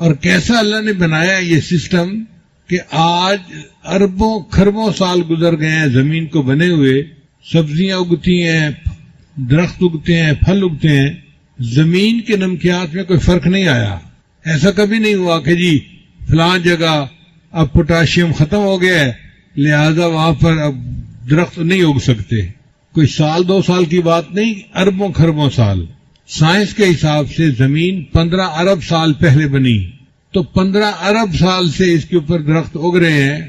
اور کیسا اللہ نے بنایا یہ سسٹم کہ آج اربوں کھربوں سال گزر گئے ہیں زمین کو بنے ہوئے، سبزیاں اگتی ہیں، درخت اگتے ہیں، پھل اگتے ہیں، زمین کے نمکیات میں کوئی فرق نہیں آیا۔ ایسا کبھی نہیں ہوا کہ جی فلاں جگہ اب پوٹاشیم ختم ہو گیا ہے لہذا وہاں پر اب درخت نہیں اگ سکتے۔ کوئی سال 2 سال کی بات نہیں، اربوں کھربوں سال۔ سائنس کے حساب سے زمین 15 ارب سال پہلے بنی، تو 15 ارب سال سے اس کے اوپر درخت اگ رہے ہیں،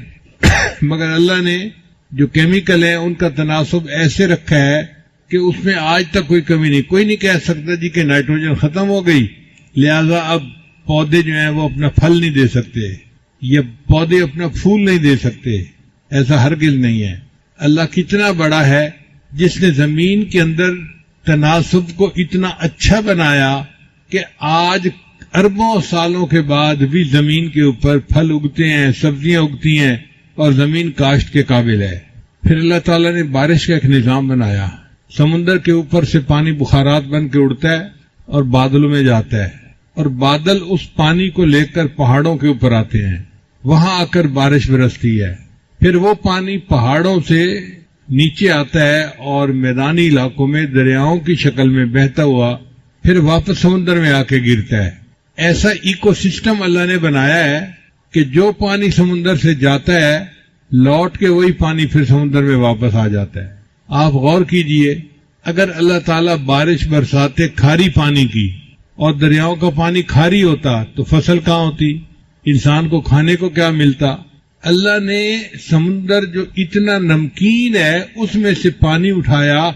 مگر اللہ نے جو کیمیکل ہیں ان کا تناسب ایسے رکھا ہے کہ اس میں آج تک کوئی کمی نہیں۔ کوئی نہیں کہہ سکتا جی کہ نائٹروجن ختم ہو گئی لہذا اب پودے جو ہیں وہ اپنا پھل نہیں دے سکتے یا پودے اپنا پھول نہیں دے سکتے، ایسا ہرگز نہیں ہے۔ اللہ کتنا بڑا ہے جس نے زمین کے اندر تناسب کو اتنا اچھا بنایا کہ آج اربوں سالوں کے بعد بھی زمین کے اوپر پھل اگتے ہیں، سبزیاں اگتی ہیں اور زمین کاشت کے قابل ہے۔ پھر اللہ تعالیٰ نے بارش کا ایک نظام بنایا، سمندر کے اوپر سے پانی بخارات بن کے اڑتا ہے اور بادلوں میں جاتا ہے، اور بادل اس پانی کو لے کر پہاڑوں کے اوپر آتے ہیں، وہاں آ کر بارش برستی ہے۔ پھر وہ پانی پہاڑوں سے نیچے آتا ہے اور میدانی علاقوں میں دریاؤں کی شکل میں بہتا ہوا پھر واپس سمندر میں آ کے گرتا ہے۔ ایسا ایکو سسٹم اللہ نے بنایا ہے کہ جو پانی سمندر سے جاتا ہے لوٹ کے وہی پانی پھر سمندر میں واپس آ جاتا ہے۔ آپ غور کیجئے، اگر اللہ تعالیٰ بارش برساتے کھاری پانی کی اور دریاؤں کا پانی کھاری ہوتا تو فصل کہاں ہوتی، انسان کو کھانے کو کیا ملتا؟ اللہ نے سمندر جو اتنا نمکین ہے اس میں سے پانی اٹھایا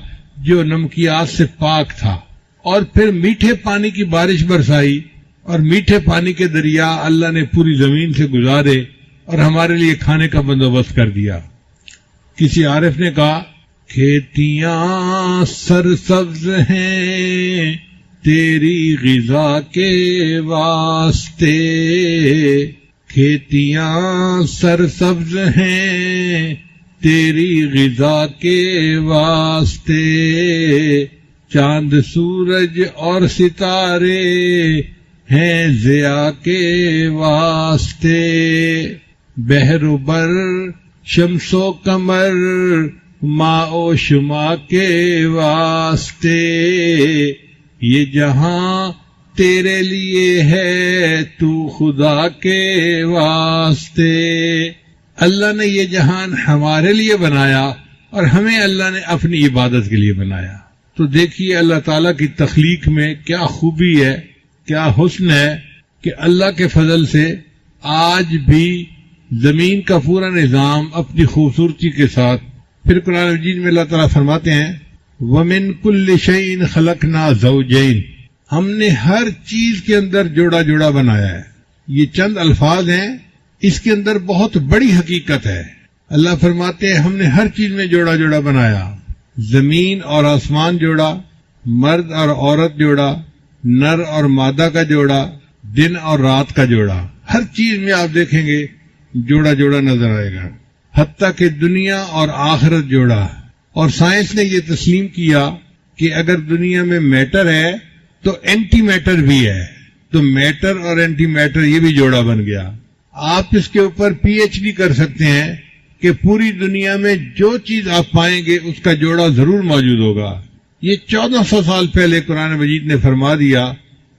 جو نمکیات سے پاک تھا، اور پھر میٹھے پانی کی بارش برسائی، اور میٹھے پانی کے دریا اللہ نے پوری زمین سے گزارے اور ہمارے لیے کھانے کا بندوبست کر دیا۔ کسی عارف نے کہا کھیتیاں سرسبز ہیں تیری غذا کے واسطے، کھیتیاں سرسبز ہیں تیری غذا کے واسطے، چاند سورج اور ستارے ہیں ضیاء کے واسطے، بحر و بر شمس و قمر ماء و شما کے واسطے، یہ جہاں تیرے لیے ہے تو خدا کے واسطے۔ اللہ نے یہ جہان ہمارے لیے بنایا اور ہمیں اللہ نے اپنی عبادت کے لیے بنایا۔ تو دیکھیے اللہ تعالیٰ کی تخلیق میں کیا خوبی ہے، کیا حسن ہے کہ اللہ کے فضل سے آج بھی زمین کا پورا نظام اپنی خوبصورتی کے ساتھ۔ پھر قرآن مجید میں اللہ تعالیٰ فرماتے ہیں وَمِن كُلِّ شَيْءٍ خَلَقْنَا زَوْجَيْنِ، ہم نے ہر چیز کے اندر جوڑا جوڑا بنایا ہے۔ یہ چند الفاظ ہیں، اس کے اندر بہت بڑی حقیقت ہے۔ اللہ فرماتے ہیں ہم نے ہر چیز میں جوڑا جوڑا بنایا، زمین اور آسمان جوڑا، مرد اور عورت جوڑا، نر اور مادہ کا جوڑا، دن اور رات کا جوڑا، ہر چیز میں آپ دیکھیں گے جوڑا جوڑا نظر آئے گا، حتیٰ کہ دنیا اور آخرت جوڑا۔ اور سائنس نے یہ تسلیم کیا کہ اگر دنیا میں میٹر ہے تو اینٹی میٹر بھی ہے، تو میٹر اور اینٹی میٹر یہ بھی جوڑا بن گیا۔ آپ اس کے اوپر پی ایچ ڈی کر سکتے ہیں کہ پوری دنیا میں جو چیز آپ پائیں گے اس کا جوڑا ضرور موجود ہوگا۔ یہ 1400 سال پہلے قرآن مجید نے فرما دیا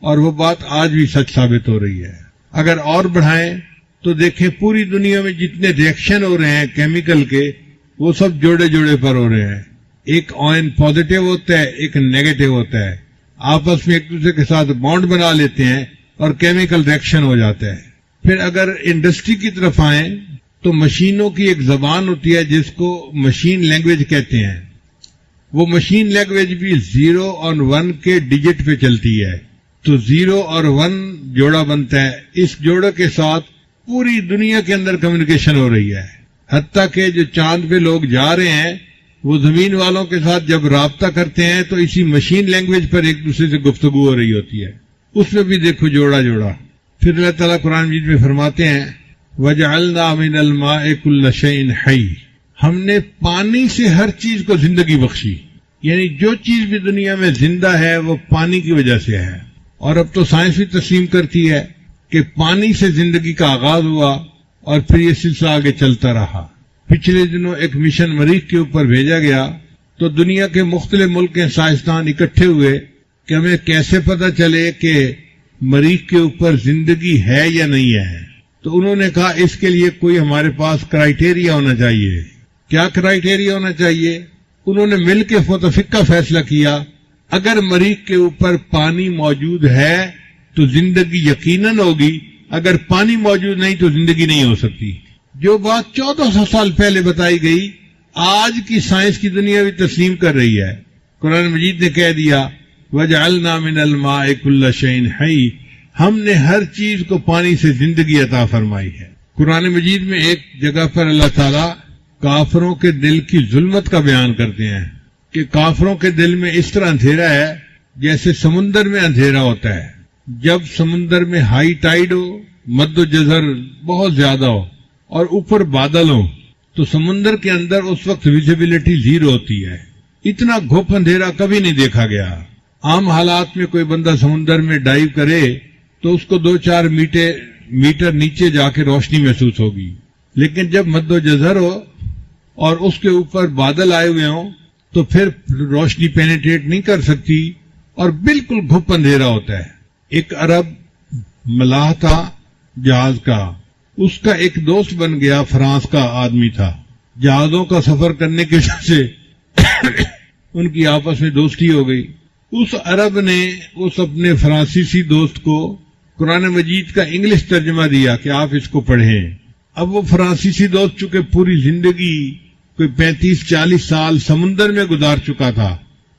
اور وہ بات آج بھی سچ ثابت ہو رہی ہے۔ اگر اور بڑھائیں تو دیکھیں پوری دنیا میں جتنے ریئیکشن ہو رہے ہیں کیمیکل کے وہ سب جوڑے جوڑے پر ہو رہے ہیں۔ ایک آئن پازیٹیو ہوتا ہے، ایک نیگیٹو ہوتا ہے، آپس میں ایک دوسرے کے ساتھ بانڈ بنا لیتے ہیں اور کیمیکل ریئیکشن ہو جاتا ہے۔ پھر اگر انڈسٹری کی طرف آئیں تو مشینوں کی ایک زبان ہوتی ہے جس کو مشین لینگویج کہتے ہیں، وہ مشین لینگویج بھی 0 اور 1 کے ڈیجٹ پہ چلتی ہے، تو 0 اور 1 جوڑا بنتا ہے۔ اس جوڑے کے ساتھ پوری دنیا کے اندر کمیونیکیشن ہو رہی ہے، حتیٰ کہ جو چاند پہ لوگ جا رہے ہیں وہ زمین والوں کے ساتھ جب رابطہ کرتے ہیں تو اسی مشین لینگویج پر ایک دوسرے سے گفتگو ہو رہی ہوتی ہے، اس میں بھی دیکھو جوڑا جوڑا۔ پھر اللہ تعالیٰ قرآن مجید میں فرماتے ہیں وَجَعَلْنَا مِنَ الْمَاءِ كُلَّ شَيْءٍ حَيٍّ، ہم نے پانی سے ہر چیز کو زندگی بخشی، یعنی جو چیز بھی دنیا میں زندہ ہے وہ پانی کی وجہ سے ہے۔ اور اب تو سائنس بھی تسلیم کرتی ہے کہ پانی سے زندگی کا آغاز ہوا اور پھر یہ سلسلہ آگے چلتا رہا۔ پچھلے دنوں ایک مشن مریخ کے اوپر بھیجا گیا تو دنیا کے مختلف ملک کے سائنسدان اکٹھے ہوئے کہ ہمیں کیسے پتہ چلے کہ مریخ کے اوپر زندگی ہے یا نہیں ہے۔ تو انہوں نے کہا اس کے لیے کوئی ہمارے پاس کرائیٹیریا ہونا چاہیے۔ کیا کرائیٹیریا ہونا چاہیے؟ انہوں نے مل کے متفقہ فیصلہ کیا اگر مریخ کے اوپر پانی موجود ہے تو زندگی یقیناً ہوگی، اگر پانی موجود نہیں تو زندگی نہیں ہو سکتی۔ جو بات 1400 سال پہلے بتائی گئی آج کی سائنس کی دنیا بھی تسلیم کر رہی ہے۔ قرآن مجید نے کہہ دیا وَجَعَلْنَا مِنَ الْمَاءِ كُلَّ شَيْءٍ حَيٍّ، ہم نے ہر چیز کو پانی سے زندگی عطا فرمائی ہے۔ قرآن مجید میں ایک جگہ پر اللہ تعالیٰ کافروں کے دل کی ظلمت کا بیان کرتے ہیں کہ کافروں کے دل میں اس طرح اندھیرا ہے جیسے سمندر میں اندھیرا ہوتا ہے۔ جب سمندر میں ہائی ٹائیڈ ہو، مد و جزر بہت زیادہ ہو اور اوپر بادل ہو تو سمندر کے اندر اس وقت ویزیبلٹی زیرو ہوتی ہے۔ اتنا گھپ اندھیرا کبھی نہیں دیکھا گیا۔ عام حالات میں کوئی بندہ سمندر میں ڈائیو کرے تو اس کو 2-4 میٹر نیچے جا کے روشنی محسوس ہوگی، لیکن جب مد و جزر ہو اور اس کے اوپر بادل آئے ہوئے ہوں تو پھر روشنی پینیٹریٹ نہیں کر سکتی اور بالکل گھپ اندھیرا ہوتا ہے۔ ایک عرب ملاح تھا جہاز کا، اس کا ایک دوست بن گیا، فرانس کا آدمی تھا۔ جہازوں کا سفر کرنے کی وجہ سے ان کی آپس میں دوستی ہو گئی۔ اس عرب نے اس اپنے فرانسیسی دوست کو قرآن مجید کا انگلش ترجمہ دیا کہ آپ اس کو پڑھیں۔ اب وہ فرانسیسی دوست چونکہ پوری زندگی کوئی 35-40 سال سمندر میں گزار چکا تھا،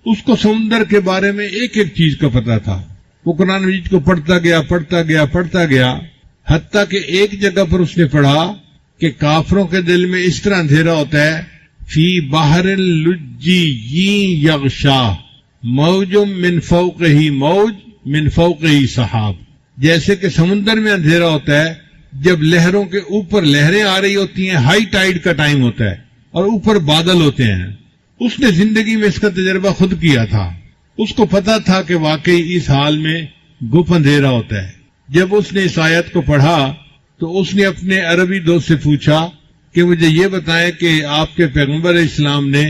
اس کو سمندر کے بارے میں ایک ایک چیز کا پتہ تھا۔ وہ قرآن مجید کو پڑھتا گیا حتیٰ کہ ایک جگہ پر اس نے پڑھا کہ کافروں کے دل میں اس طرح اندھیرا ہوتا ہے فی بحر لجی یغشا موج من فوقہ موج من فوقہ سحاب، جیسے کہ سمندر میں اندھیرا ہوتا ہے جب لہروں کے اوپر لہریں آ رہی ہوتی ہیں، ہائی ٹائیڈ کا ٹائم ہوتا ہے اور اوپر بادل ہوتے ہیں۔ اس نے زندگی میں اس کا تجربہ خود کیا تھا، اس کو پتا تھا کہ واقعی اس حال میں گپ اندھیرا ہوتا ہے۔ جب اس نے اس آیت کو پڑھا تو اس نے اپنے عربی دوست سے پوچھا کہ مجھے یہ بتائیں کہ آپ کے پیغمبر اسلام نے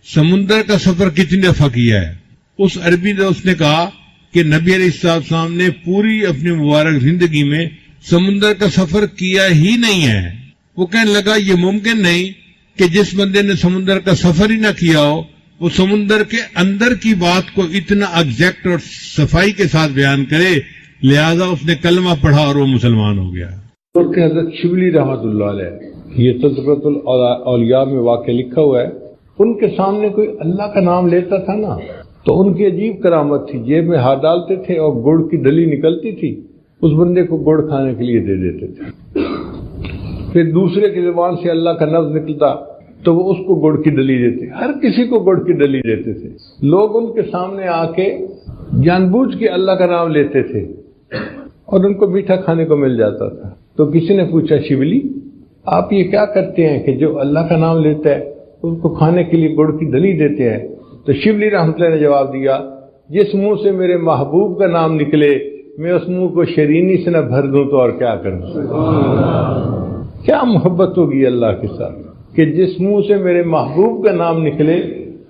سمندر کا سفر کتنی دفعہ کیا ہے؟ اس عربی دوست نے کہا کہ نبی علیہ السلام نے پوری اپنی مبارک زندگی میں سمندر کا سفر کیا ہی نہیں ہے۔ وہ کہنے لگا یہ ممکن نہیں کہ جس بندے نے سمندر کا سفر ہی نہ کیا ہو وہ سمندر کے اندر کی بات کو اتنا ایگزیکٹ اور صفائی کے ساتھ بیان کرے، لہذا اس نے کلمہ پڑھا اور وہ مسلمان ہو گیا۔ حضرت شبلی رحمۃ اللہ علیہ، یہ تذکرۃ الاولیاء میں واقع لکھا ہوا ہے، ان کے سامنے کوئی اللہ کا نام لیتا تھا نا تو ان کی عجیب کرامت تھی، جیب میں ہاتھ ڈالتے تھے اور گڑ کی ڈلی نکلتی تھی، اس بندے کو گڑ کھانے کے لیے دے دیتے تھے۔ پھر دوسرے کی زبان سے اللہ کا لفظ نکلتا تو وہ اس کو گڑ کی ڈلی دیتے، ہر کسی کو گڑ کی ڈلی دیتے تھے۔ لوگ ان کے سامنے آ کے جان بوجھ کے اللہ کا نام لیتے تھے اور ان کو میٹھا کھانے کو مل جاتا تھا۔ تو کسی نے پوچھا شبلی آپ یہ کیا کرتے ہیں کہ جو اللہ کا نام لیتا ہے اس کو کھانے کے لیے گڑ کی ڈلی دیتے ہیں؟ تو شبلی رحمۃ اللہ نے جواب دیا جس منہ سے میرے محبوب کا نام نکلے میں اس منہ کو شرینی سے نہ بھر دوں تو اور کیا کروں۔ کیا محبت ہوگی اللہ کے ساتھ کہ جس منہ سے میرے محبوب کا نام نکلے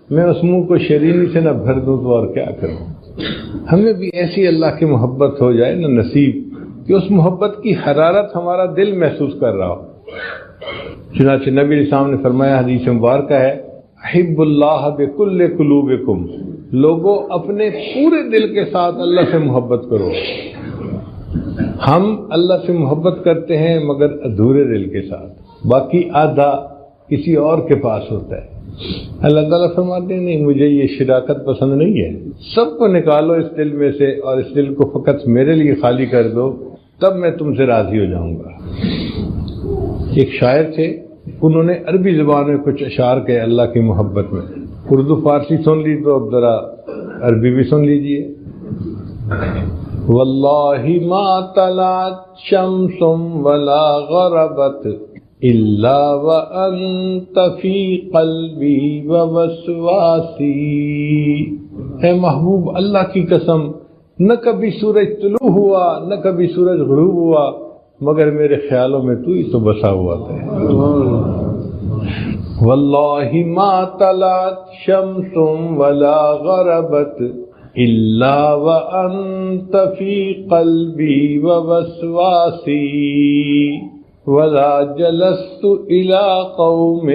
میں اس منہ کو شرینی سے نہ بھر دوں تو اور کیا کروں۔ ہمیں بھی ایسی اللہ کی محبت ہو جائے نہ نصیب کہ اس محبت کی حرارت ہمارا دل محسوس کر رہا ہو۔ چنانچہ نبی علیہ السلام نے فرمایا، حدیث مبارکہ ہے، احب اللہ بکل قلوبکم، لوگوں اپنے پورے دل کے ساتھ اللہ سے محبت کرو۔ ہم اللہ سے محبت کرتے ہیں مگر ادھورے دل کے ساتھ، باقی آدھا کسی اور کے پاس ہوتا ہے۔ اللہ تعالیٰ فرماتے ہیں نہیں مجھے یہ شراکت پسند نہیں ہے، سب کو نکالو اس دل میں سے اور اس دل کو فقط میرے لیے خالی کر دو، تب میں تم سے راضی ہو جاؤں گا۔ ایک شاعر تھے، انہوں نے عربی زبان میں کچھ اشعار کہے اللہ کی محبت میں، اردو فارسی سن لی تو اب ذرا عربی بھی سن لیجئے۔ واللہ ما طلعت شمس ولا غربت الا وانت فی قلبی ووسواسی، اے محبوب اللہ کی قسم نہ کبھی سورج طلوع ہوا نہ کبھی سورج غروب ہوا، مگر میرے خیالوں میں تو ہی تو بسا ہوا تھا۔ واللہ ما طلعت شمس ولا غربت الا وانت فی قلبی ووسواسی، ولا جلست الى قوم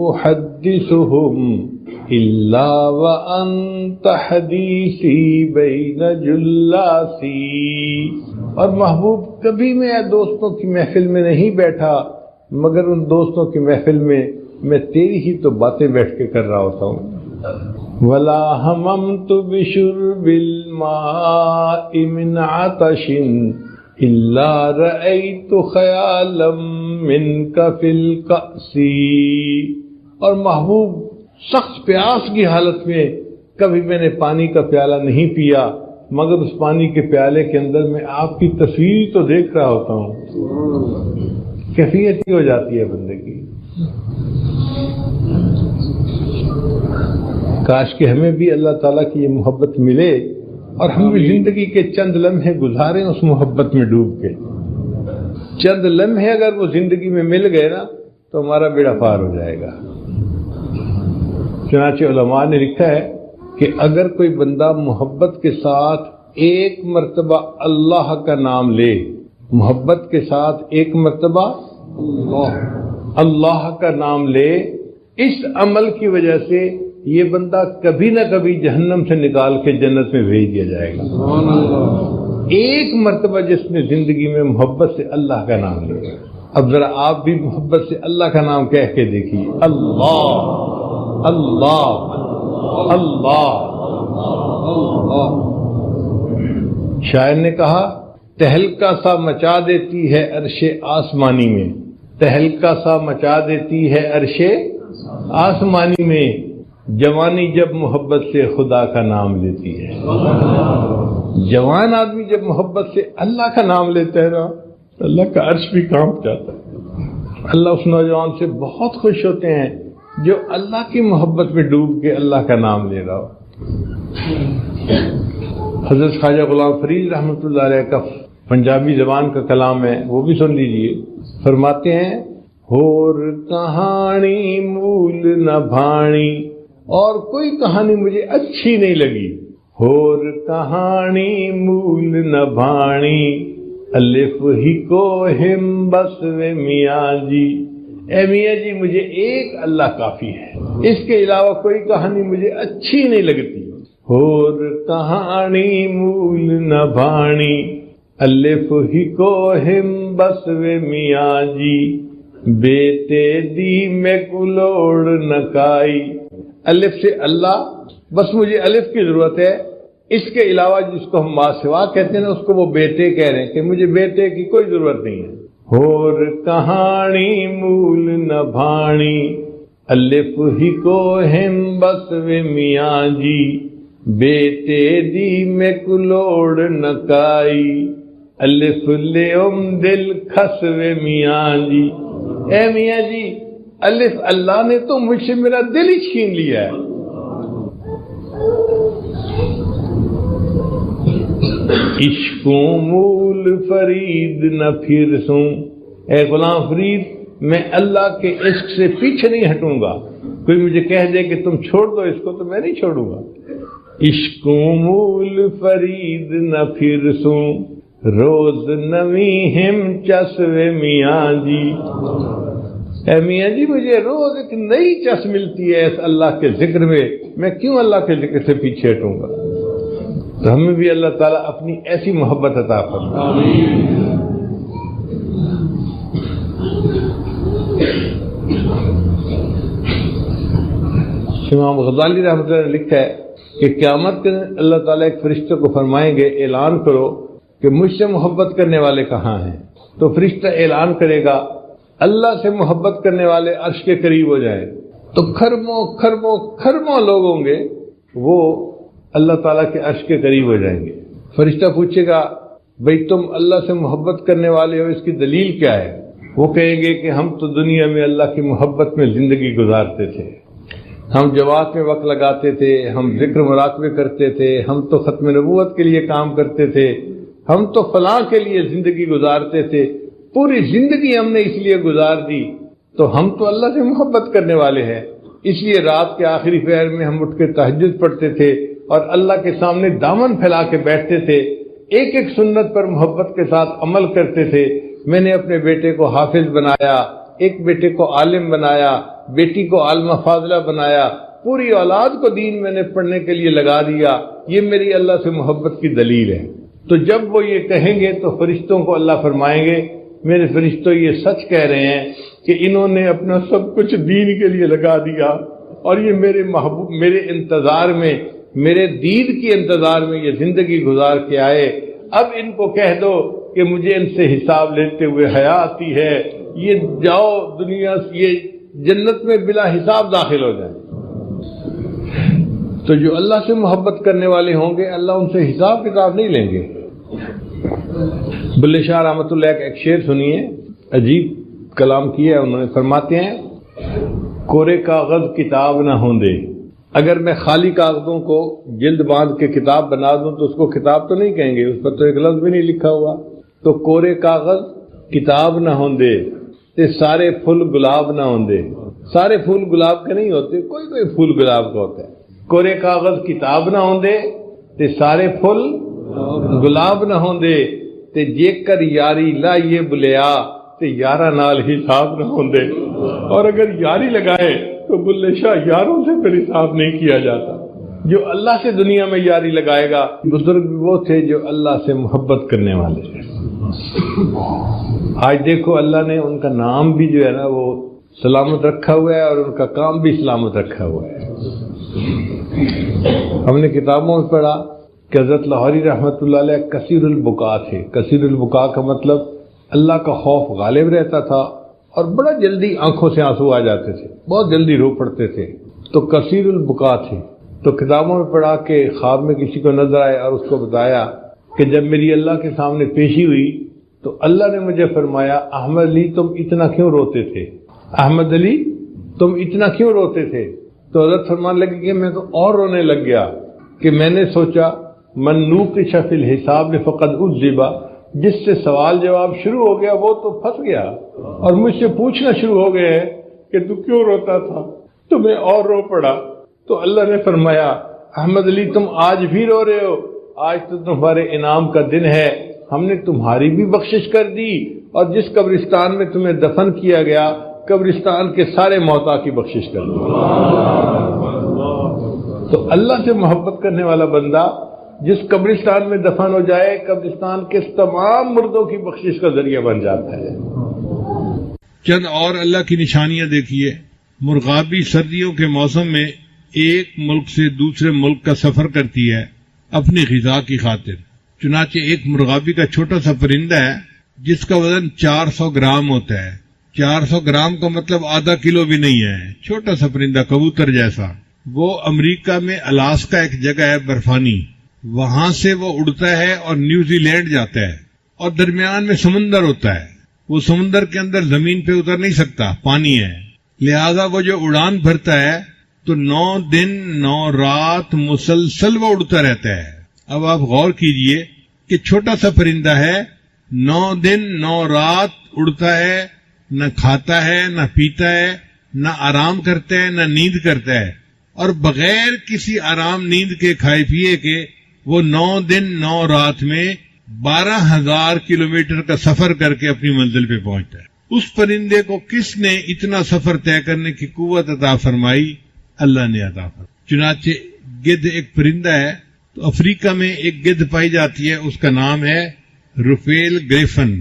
احدثهم الا وانت حدیثی بین جلاسی۔ اور محبوب کبھی میں دوستوں کی محفل میں نہیں بیٹھا مگر ان دوستوں کی محفل میں میں تیری ہی تو باتیں بیٹھ کے کر رہا ہوتا ہوں۔ ولا ہممت بشرب الماء من عطش الا رأيت خیالا منك في الكأس۔ اور محبوب سخت پیاس کی حالت میں کبھی میں نے پانی کا پیالہ نہیں پیا مگر اس پانی کے پیالے کے اندر میں آپ کی تصویر تو دیکھ رہا ہوتا ہوں۔ کیفیت ہی ہو جاتی ہے بندے کی۔ کاش کہ ہمیں بھی اللہ تعالیٰ کی یہ محبت ملے اور ہم بھی زندگی کے چند لمحے گزاریں اس محبت میں ڈوب کے۔ چند لمحے اگر وہ زندگی میں مل گئے نا تو ہمارا بیڑا پار ہو جائے گا۔ چنانچہ علماء نے لکھا ہے کہ اگر کوئی بندہ محبت کے ساتھ ایک مرتبہ اللہ کا نام لے، محبت کے ساتھ ایک مرتبہ اللہ کا نام لے، اس عمل کی وجہ سے یہ بندہ کبھی نہ کبھی جہنم سے نکال کے جنت میں بھیج دیا جائے گا۔ ایک مرتبہ جس نے زندگی میں محبت سے اللہ کا نام لیا۔ اب ذرا آپ بھی محبت سے اللہ کا نام کہہ کے دیکھیے، اللہ اللہ اللہ۔ شاعر نے کہا تہلکا سا مچا دیتی ہے عرش آسمانی میں، تہلکا سا مچا دیتی ہے عرش آسمانی میں، جوانی جب محبت سے خدا کا نام لیتی ہے۔ جوان آدمی جب محبت سے اللہ کا نام لیتا ہے نا اللہ کا عرش بھی کانپ جاتا ہے۔ اللہ اس نوجوان سے بہت خوش ہوتے ہیں جو اللہ کی محبت میں ڈوب کے اللہ کا نام لے رہا ہو۔ حضرت خواجہ غلام فرید رحمۃ اللہ علیہ کا پنجابی زبان کا کلام ہے، وہ بھی سن لیجئے۔ فرماتے ہیں ہور کہانی مول نہ بھاڑی، اور کوئی کہانی مجھے اچھی نہیں لگی، ہور کہانی مول نہ بھاڑی، الف ہی کو ہم بس و میاں جی، اے میاں جی مجھے ایک اللہ کافی ہے، اس کے علاوہ کوئی کہانی مجھے اچھی نہیں لگتی۔ ہور کہانی مول نہ بھاڑی، الف ہی کو ہم بس و میاں جی، بیٹے دی میں کلوڑ نہ کائی۔ الف سے اللہ، بس مجھے الف کی ضرورت ہے، اس کے علاوہ جس کو ہم ما سوا کہتے ہیں نا اس کو وہ بیٹے کہہ رہے ہیں کہ مجھے بیٹے کی کوئی ضرورت نہیں ہے۔ ہور کہانی مول نہ بھاڑی، الف ہی کو ہم بس و میاں جی، بیٹے دی میں کلوڑ نہ کائی، الف لے دل کھس و میاں جی، اے میاں جی الف اللہ نے تو مجھ سے میرا دل ہی چھین لیا ہے۔ عشقوں مول فرید نہ پھر سوں، اے غلام فرید میں اللہ کے عشق سے پیچھے نہیں ہٹوں گا، کوئی مجھے کہہ دے کہ تم چھوڑ دو اس کو تو میں نہیں چھوڑوں گا۔ عشقوں مول فرید نہ پھر سوں، روز نویں ہم چس و میاں جی، اے میاں جی مجھے روز ایک نئی چس ملتی ہے اس اللہ کے ذکر میں کیوں اللہ کے ذکر سے پیچھے ہٹوں گا۔ تو ہمیں بھی اللہ تعالیٰ اپنی ایسی محبت عطا فرمائے۔ امام غزالی رحمۃ اللہ نے لکھا ہے کہ قیامت کے دن اللہ تعالیٰ ایک فرشتے کو فرمائیں گے اعلان کرو کہ مجھ سے محبت کرنے والے کہاں ہیں، تو فرشتہ اعلان کرے گا اللہ سے محبت کرنے والے عرش کے قریب ہو جائیں، تو کھربوں کھربوں کھربوں لوگ ہوں گے وہ اللہ تعالیٰ کے عرش کے قریب ہو جائیں گے۔ فرشتہ پوچھے گا بھئی تم اللہ سے محبت کرنے والے ہو، اس کی دلیل کیا ہے؟ وہ کہیں گے کہ ہم تو دنیا میں اللہ کی محبت میں زندگی گزارتے تھے، ہم جماعت میں وقت لگاتے تھے، ہم ذکر مراقبے کرتے تھے، ہم تو ختم نبوت کے لیے کام کرتے تھے، ہم تو فلاں کے لیے زندگی گزارتے تھے، پوری زندگی ہم نے اس لیے گزار دی، تو ہم تو اللہ سے محبت کرنے والے ہیں، اس لیے رات کے آخری پہر میں ہم اٹھ کے تہجد پڑھتے تھے اور اللہ کے سامنے دامن پھیلا کے بیٹھتے تھے، ایک ایک سنت پر محبت کے ساتھ عمل کرتے تھے۔ میں نے اپنے بیٹے کو حافظ بنایا، ایک بیٹے کو عالم بنایا، بیٹی کو عالمہ فاضلہ بنایا، پوری اولاد کو دین میں نے پڑھنے کے لیے لگا دیا۔ یہ میری اللہ سے محبت کی دلیل ہے۔ تو جب وہ یہ کہیں گے تو فرشتوں کو اللہ فرمائیں گے میرے فرشتوں یہ سچ کہہ رہے ہیں کہ انہوں نے اپنا سب کچھ دین کے لیے لگا دیا، اور یہ میرے محبوب میرے انتظار میں، میرے دید کی انتظار میں یہ زندگی گزار کے آئے۔ اب ان کو کہہ دو کہ مجھے ان سے حساب لیتے ہوئے حیا آتی ہے، یہ جاؤ دنیا سے، یہ جنت میں بلا حساب داخل ہو جائیں۔ تو جو اللہ سے محبت کرنے والے ہوں گے اللہ ان سے حساب کتاب نہیں لیں گے۔ بلے شاہ رحمۃ اللہ کا ایک شعر سنیے، عجیب کلام کیا ہے انہوں نے، فرماتے ہیں کورے کاغذ کتاب نہ ہوں دے، اگر میں خالی کاغذوں کو جلد باندھ کے کتاب بنا دوں تو اس کو کتاب تو نہیں کہیں گے، اس پر تو ایک لفظ بھی نہیں لکھا ہوا۔ تو کورے کاغذ کتاب نہ ہوں دے تے سارے پھول گلاب نہ ہوں دے۔ سارے پھول گلاب کے نہیں ہوتے، کوئی کوئی پھول گلاب کا ہوتا ہے۔ کورے کاغذ کتاب نہ ہوں دے تے سارے پھول گلاب نہ ہوں دے، تے جے کر یاری لائیے بلیا تے یارہ نال حساب نہ ہوں دے۔ اور اگر یاری لگائے تو بلے شاہ یاروں سے پھر حساب نہیں کیا جاتا۔ جو اللہ سے دنیا میں یاری لگائے گا، بزرگ وہ تھے جو اللہ سے محبت کرنے والے تھے۔ آج دیکھو اللہ نے ان کا نام بھی جو ہے نا وہ سلامت رکھا ہوا ہے اور ان کا کام بھی سلامت رکھا ہوا ہے۔ ہم نے کتابوں میں پڑھا کہ حضرت لاہوری رحمۃ اللہ علیہ کثیر البکا تھے۔ کثیر البکا کا مطلب اللہ کا خوف غالب رہتا تھا اور بڑا جلدی آنکھوں سے آنسو آ جاتے تھے، بہت جلدی رو پڑتے تھے، تو کثیر البکا تھے۔ تو کتابوں میں پڑھا کہ خواب میں کسی کو نظر آئے اور اس کو بتایا کہ جب میری اللہ کے سامنے پیشی ہوئی تو اللہ نے مجھے فرمایا احمد علی تم اتنا کیوں روتے تھے؟ احمد علی تم اتنا کیوں روتے تھے؟ تو حضرت فرمان لگے کہ میں تو اور رونے لگ گیا کہ میں نے سوچا من نوقش فی الحساب فقد عذبا، جس سے سوال جواب شروع ہو گیا وہ تو پھنس گیا، اور مجھ سے پوچھنا شروع ہو گئے کہ تو کیوں روتا تھا، تو میں اور رو پڑا۔ تو اللہ نے فرمایا احمد علی تم آج بھی رو رہے ہو، آج تو تمہارے انعام کا دن ہے، ہم نے تمہاری بھی بخشش کر دی، اور جس قبرستان میں تمہیں دفن کیا گیا قبرستان کے سارے موتا کی بخشش کر دی۔ تو اللہ سے محبت کرنے والا بندہ جس قبرستان میں دفن ہو جائے قبرستان کے تمام مردوں کی بخشش کا ذریعہ بن جاتا ہے۔ چند اور اللہ کی نشانیاں دیکھیے۔ مرغابی سردیوں کے موسم میں ایک ملک سے دوسرے ملک کا سفر کرتی ہے اپنی غذا کی خاطر۔ چنانچہ ایک مرغابی کا چھوٹا سا پرندہ ہے جس کا وزن 400 گرام ہوتا ہے۔ 400 گرام کا مطلب آدھا کلو بھی نہیں ہے، چھوٹا سا پرندہ کبوتر جیسا۔ وہ امریکہ میں الاسکا ایک جگہ ہے برفانی، وہاں سے وہ اڑتا ہے اور نیوزی لینڈ جاتا ہے، اور درمیان میں سمندر ہوتا ہے۔ وہ سمندر کے اندر زمین پہ اتر نہیں سکتا، پانی ہے، لہذا وہ جو اڑان بھرتا ہے تو 9 دن 9 رات مسلسل وہ اڑتا رہتا ہے۔ اب آپ غور کیجئے کہ چھوٹا سا پرندہ ہے، 9 دن 9 رات اڑتا ہے، نہ کھاتا ہے نہ پیتا ہے، نہ آرام کرتا ہے نہ نیند کرتا ہے، اور بغیر کسی آرام نیند کے کھائے پیے کے وہ 9 دن 9 رات میں 12,000 کلومیٹر کا سفر کر کے اپنی منزل پہ پہنچتا ہے۔ اس پرندے کو کس نے اتنا سفر طے کرنے کی قوت عطا فرمائی؟ اللہ نے عطا فرمائی۔ چنانچہ گدھ ایک پرندہ ہے، تو افریقہ میں ایک گدھ پائی جاتی ہے، اس کا نام ہے روفیل گریفن۔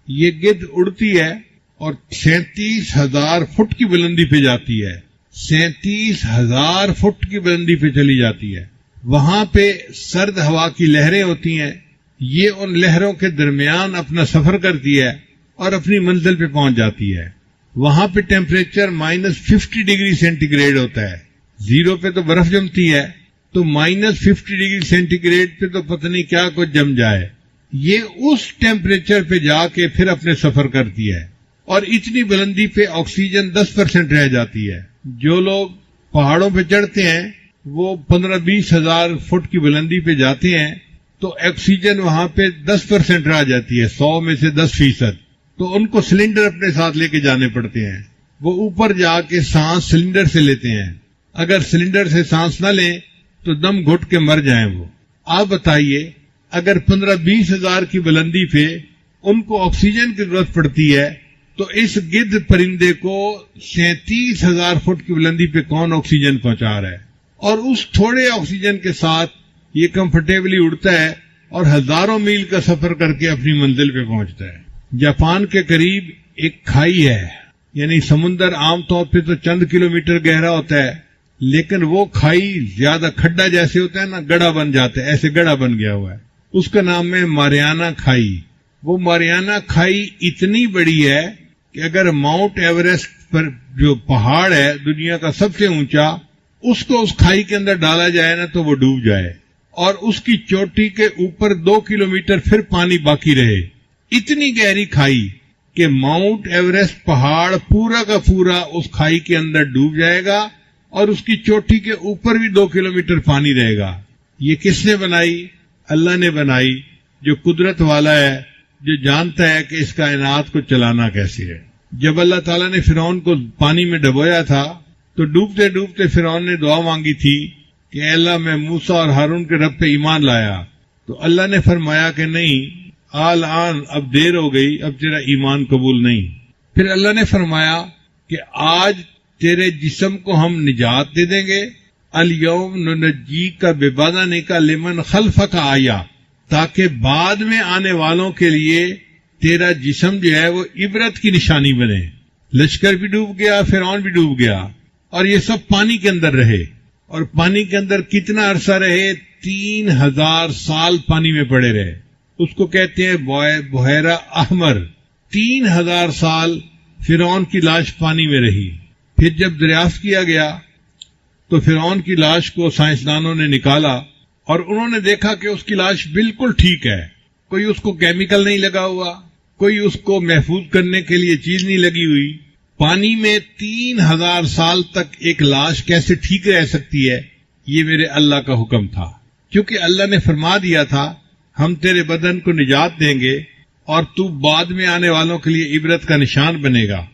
یہ گدھ اڑتی ہے اور 37,000 فٹ کی بلندی پہ جاتی ہے، 37,000 فٹ کی بلندی پہ چلی جاتی ہے۔ وہاں پہ سرد ہوا کی لہریں ہوتی ہیں، یہ ان لہروں کے درمیان اپنا سفر کرتی ہے اور اپنی منزل پہ پہنچ جاتی ہے۔ وہاں پہ ٹیمپریچر -50 ڈگری سینٹی گریڈ ہوتا ہے، 0 پہ تو برف جمتی ہے، تو -50 ڈگری سینٹی گریڈ پہ تو پتہ نہیں کیا کچھ جم جائے۔ یہ اس ٹیمپریچر پہ جا کے پھر اپنے سفر کرتی ہے، اور اتنی بلندی پہ آکسیجن 10% رہ جاتی ہے۔ جو لوگ پہاڑوں پہ چڑھتے ہیں، وہ 15-20 ہزار فٹ کی بلندی پہ جاتے ہیں، تو آکسیجن وہاں پہ 10% رہ جاتی ہے، 100 میں سے 10%، تو ان کو سلنڈر اپنے ساتھ لے کے جانے پڑتے ہیں۔ وہ اوپر جا کے سانس سلنڈر سے لیتے ہیں، اگر سلنڈر سے سانس نہ لیں تو دم گھٹ کے مر جائیں وہ۔ آپ بتائیے اگر 15-20 ہزار کی بلندی پہ ان کو آکسیجن کی ضرورت پڑتی ہے، تو اس گدھ پرندے کو 37,000 فٹ کی بلندی پہ کون آکسیجن پہنچا رہا ہے؟ اور اس تھوڑے آکسیجن کے ساتھ یہ کمفرٹیبلی اڑتا ہے اور ہزاروں میل کا سفر کر کے اپنی منزل پہ پہنچتا ہے۔ جاپان کے قریب ایک کھائی ہے، یعنی سمندر عام طور پہ تو چند کلومیٹر گہرا ہوتا ہے، لیکن وہ کھائی زیادہ کھڈا جیسے ہوتا ہے نا، گڑھا بن جاتا ہے، ایسے گڑھا بن گیا ہوا ہے، اس کا نام ہے ماریانا کھائی۔ وہ ماریانا کھائی اتنی بڑی ہے کہ اگر ماؤنٹ ایوریسٹ پر جو پہاڑ ہے دنیا کا سب سے اونچا، اس کو اس کھائی کے اندر ڈالا جائے نا تو وہ ڈوب جائے، اور اس کی چوٹی کے اوپر 2 کلومیٹر پھر پانی باقی رہے۔ اتنی گہری کھائی کہ ماؤنٹ ایوریسٹ پہاڑ پورا کا پورا اس کھائی کے اندر ڈوب جائے گا، اور اس کی چوٹی کے اوپر بھی 2 کلومیٹر پانی رہے گا۔ یہ کس نے بنائی؟ اللہ نے بنائی، جو قدرت والا ہے، جو جانتا ہے کہ اس کائنات کو چلانا کیسے ہے۔ جب اللہ تعالیٰ نے فرعون کو پانی میں ڈبویا تھا تو ڈوبتے ڈوبتے فرعون نے دعا مانگی تھی کہ اے اللہ میں موسیٰ اور ہارون کے رب پہ ایمان لایا، تو اللہ نے فرمایا کہ نہیں، آن اب دیر ہو گئی، اب تیرا ایمان قبول نہیں۔ پھر اللہ نے فرمایا کہ آج تیرے جسم کو ہم نجات دے دیں گے، الیوم ننجیک ببدنک لمن خلفک آیا، تاکہ بعد میں آنے والوں کے لیے تیرا جسم جو ہے وہ عبرت کی نشانی بنے۔ لشکر بھی ڈوب گیا، فرعون بھی ڈوب گیا، اور یہ سب پانی کے اندر رہے، اور پانی کے اندر کتنا عرصہ رہے؟ 3000 سال پانی میں پڑے رہے۔ اس کو کہتے ہیں بحیرہ احمر۔ 3000 سال فرعون کی لاش پانی میں رہی۔ پھر جب دریافت کیا گیا تو فرعون کی لاش کو سائنسدانوں نے نکالا، اور انہوں نے دیکھا کہ اس کی لاش بالکل ٹھیک ہے، کوئی اس کو کیمیکل نہیں لگا ہوا، کوئی اس کو محفوظ کرنے کے لیے چیز نہیں لگی ہوئی۔ پانی میں 3000 سال تک ایک لاش کیسے ٹھیک رہ سکتی ہے؟ یہ میرے اللہ کا حکم تھا، کیونکہ اللہ نے فرما دیا تھا ہم تیرے بدن کو نجات دیں گے اور تو بعد میں آنے والوں کے لیے عبرت کا نشان بنے گا۔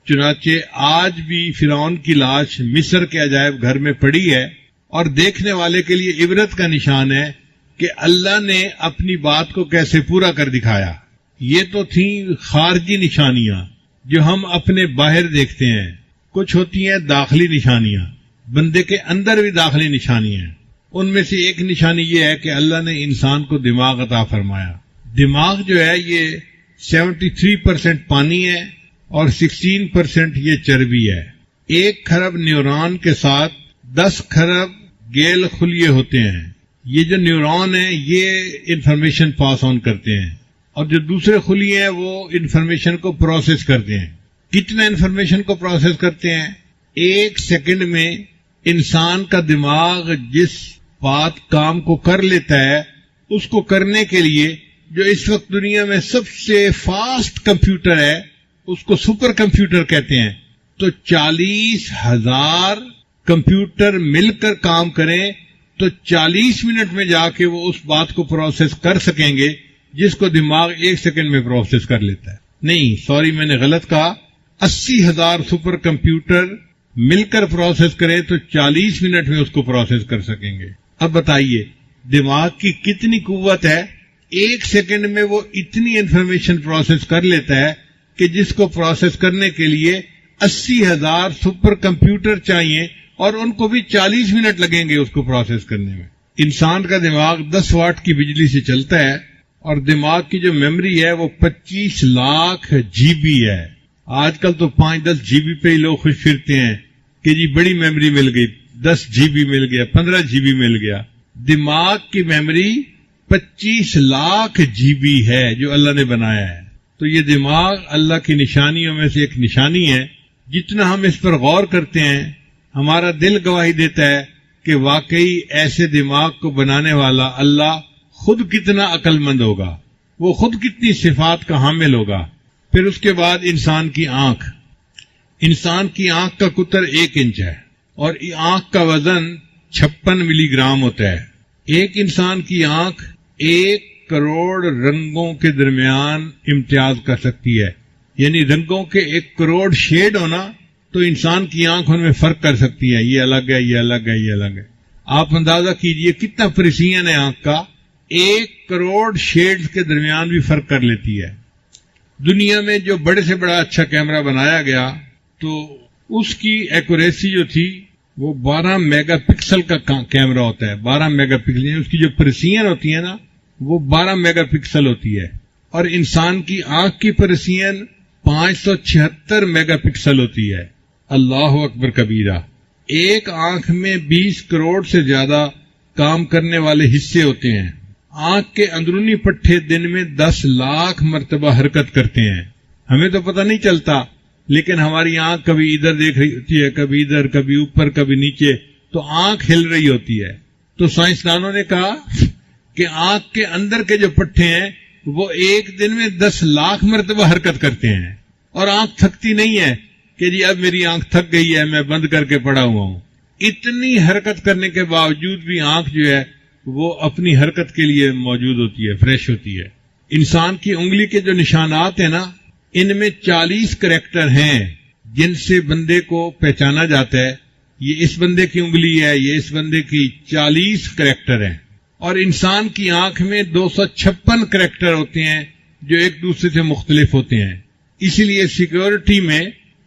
چنانچہ آج بھی فرعون کی لاش مصر کے عجائب گھر میں پڑی ہے، اور دیکھنے والے کے لیے عبرت کا نشان ہے کہ اللہ نے اپنی بات کو کیسے پورا کر دکھایا۔ یہ تو تھیں خارجی نشانیاں جو ہم اپنے باہر دیکھتے ہیں، کچھ ہوتی ہیں داخلی نشانیاں، بندے کے اندر بھی داخلی نشانیاں۔ ان میں سے ایک نشانی یہ ہے کہ اللہ نے انسان کو دماغ عطا فرمایا۔ دماغ جو ہے یہ 73% پانی ہے اور 16% یہ چربی ہے۔ 1 کھرب نیورون کے ساتھ 10 کھرب گیل خلیے ہوتے ہیں۔ یہ جو نیورون ہیں یہ انفارمیشن پاس آن کرتے ہیں، اور جو دوسرے خلیے ہیں وہ انفارمیشن کو پروسیس کرتے ہیں۔ کتنا انفارمیشن کو پروسیس کرتے ہیں؟ 1 سیکنڈ میں انسان کا دماغ جس بات کام کو کر لیتا ہے، اس کو کرنے کے لیے جو اس وقت دنیا میں سب سے فاسٹ کمپیوٹر ہے اس کو سپر کمپیوٹر کہتے ہیں، تو 40,000 کمپیوٹر مل کر کام کریں تو 40 منٹ میں جا کے وہ اس بات کو پروسیس کر سکیں گے جس کو دماغ 1 سیکنڈ میں پروسیس کر لیتا ہے۔ نہیں، سوری میں نے غلط کہا، 80,000 سپر کمپیوٹر مل کر پروسیس کریں تو 40 منٹ میں اس کو پروسیس کر سکیں گے۔ اب بتائیے دماغ کی کتنی قوت ہے؟ 1 سیکنڈ میں وہ اتنی انفارمیشن پروسیس کر لیتا ہے کہ جس کو پروسیس کرنے کے لیے 80,000 سپر کمپیوٹر چاہیے، اور ان کو بھی 40 منٹ لگیں گے اس کو پروسیس کرنے میں۔ انسان کا دماغ 10 واٹ کی بجلی سے چلتا ہے، اور دماغ کی جو میموری ہے وہ 25 لاکھ جی بی ہے۔ آج کل تو 5-10 جی بی پہ ہی لوگ خوش پھرتے ہیں کہ جی بڑی میموری مل گئی، 10 جی بی مل گیا، 15 جی بی مل گیا۔ دماغ کی میموری 25 لاکھ جی بی ہے جو اللہ نے بنایا ہے۔ تو یہ دماغ اللہ کی نشانیوں میں سے ایک نشانی ہے۔ جتنا ہم اس پر غور کرتے ہیں ہمارا دل گواہی دیتا ہے کہ واقعی ایسے دماغ کو بنانے والا اللہ خود کتنا عقل مند ہوگا، وہ خود کتنی صفات کا حامل ہوگا۔ پھر اس کے بعد انسان کی آنکھ کا قطر 1 انچ ہے، اور آنکھ کا وزن 56 ملی گرام ہوتا ہے. ایک انسان کی آنکھ 1 کروڑ رنگوں کے درمیان امتیاز کر سکتی ہے. یعنی رنگوں کے 1 کروڑ شیڈ ہونا تو انسان کی آنکھ ان میں فرق کر سکتی ہے، یہ الگ ہے، یہ الگ ہے، یہ الگ ہے. آپ اندازہ کیجئے کتنا پریسیژن ہے آنکھ کا، 1 کروڑ شیڈز کے درمیان بھی فرق کر لیتی ہے. دنیا میں جو بڑے سے بڑا اچھا کیمرہ بنایا گیا تو اس کی ایکوریسی جو تھی وہ 12 میگا پکسل کا کیمرہ ہوتا ہے. 12 میگا پکسل، اس کی جو پریسیژن ہوتی ہے نا وہ 12 میگا پکسل ہوتی ہے. اور انسان کی آنکھ کی پریسیژن 576 میگا پکسل ہوتی ہے. اللہ اکبر کبیرہ. ایک آنکھ میں 20 کروڑ سے زیادہ کام کرنے والے حصے ہوتے ہیں. آنکھ کے اندرونی پٹھے دن میں 10 لاکھ مرتبہ حرکت کرتے ہیں. ہمیں تو پتہ نہیں چلتا، لیکن ہماری آنکھ کبھی ادھر دیکھ رہی ہوتی ہے، کبھی ادھر، کبھی اوپر، کبھی نیچے، تو آنکھ ہل رہی ہوتی ہے. تو سائنسدانوں نے کہا کہ آنکھ کے اندر کے جو پٹھے ہیں وہ ایک دن میں 10 لاکھ مرتبہ حرکت کرتے ہیں. اور آنکھ تھکتی نہیں ہے کہ جی اب میری آنکھ تھک گئی ہے میں بند کر کے پڑا ہوا ہوں. اتنی حرکت کرنے کے باوجود بھی آنکھ جو ہے وہ اپنی حرکت کے لیے موجود ہوتی ہے، فریش ہوتی ہے. انسان کی انگلی کے جو نشانات ہیں نا ان میں 40 کریکٹر ہیں جن سے بندے کو پہچانا جاتا ہے. یہ اس بندے کی انگلی ہے، یہ اس بندے کی. 40 کریکٹر ہیں. اور انسان کی آنکھ میں 256 کریکٹر ہوتے ہیں جو ایک دوسرے سے مختلف ہوتے ہیں. اسی لیے سیکیورٹی میں